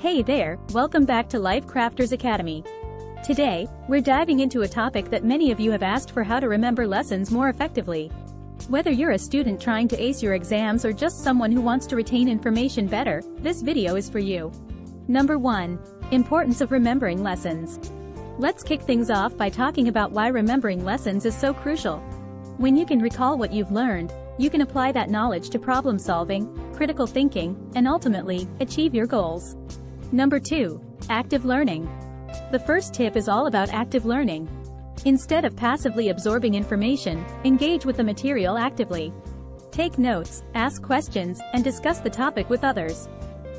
Hey there, welcome back to LifeCrafters Academy. Today, we're diving into a topic that many of you have asked for: how to remember lessons more effectively. Whether you're a student trying to ace your exams or just someone who wants to retain information better, this video is for you. Number 1. Importance of remembering lessons. Let's kick things off by talking about why remembering lessons is so crucial. When you can recall what you've learned, you can apply that knowledge to problem solving, critical thinking, and ultimately, achieve your goals. Number 2. Active learning. The first tip is all about active learning. Instead of passively absorbing information, engage with the material actively. Take notes, ask questions, and discuss the topic with others.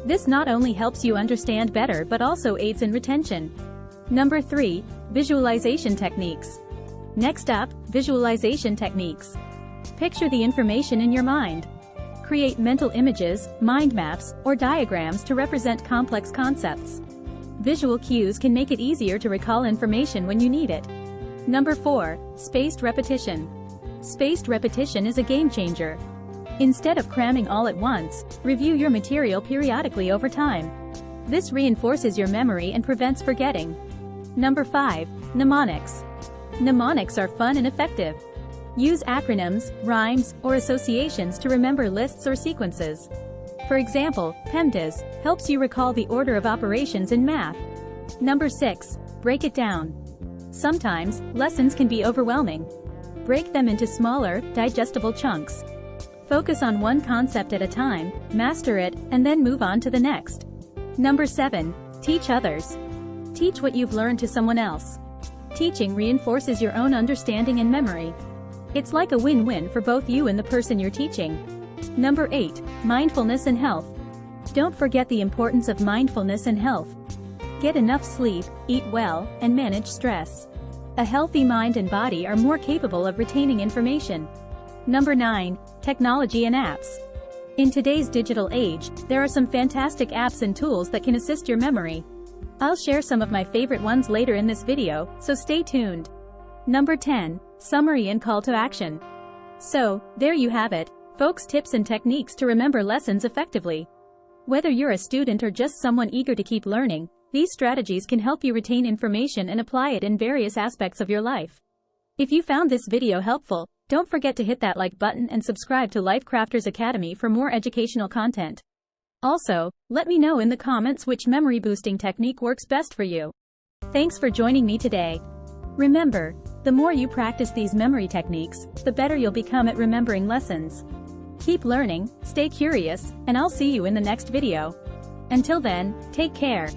This not only helps you understand better but also aids in retention. Number 3. Visualization techniques. Next up, visualization techniques. Picture the information in your mind. Create mental images, mind maps, or diagrams to represent complex concepts. Visual cues can make it easier to recall information when you need it. Number 4. Spaced repetition. Spaced repetition is a game changer. Instead of cramming all at once, review your material periodically over time. This reinforces your memory and prevents forgetting. Number 5. Mnemonics. Mnemonics are fun and effective. Use acronyms, rhymes, or associations to remember lists or sequences. For example, PEMDAS helps you recall the order of operations in math. Number 6. Break it down. Sometimes, lessons can be overwhelming. Break them into smaller, digestible chunks. Focus on one concept at a time, master it, and then move on to the next. Number 7. Teach others. Teach what you've learned to someone else. Teaching reinforces your own understanding and memory. It's like a win-win for both you and the person you're teaching. Number 8. Mindfulness and health. Don't forget the importance of mindfulness and health. Get enough sleep, eat well, and manage stress. A healthy mind and body are more capable of retaining information. Number 9. Technology and apps. In today's digital age, there are some fantastic apps and tools that can assist your memory. I'll share some of my favorite ones later in this video, so stay tuned. Number 10. Summary and call to action. So, there you have it, folks, tips and techniques to remember lessons effectively. Whether you're a student or just someone eager to keep learning, these strategies can help you retain information and apply it in various aspects of your life. If you found this video helpful, don't forget to hit that like button and subscribe to LifeCrafters Academy for more educational content. Also, let me know in the comments which memory boosting technique works best for you. Thanks for joining me today. Remember, the more you practice these memory techniques, the better you'll become at remembering lessons. Keep learning, stay curious, and I'll see you in the next video. Until then, take care.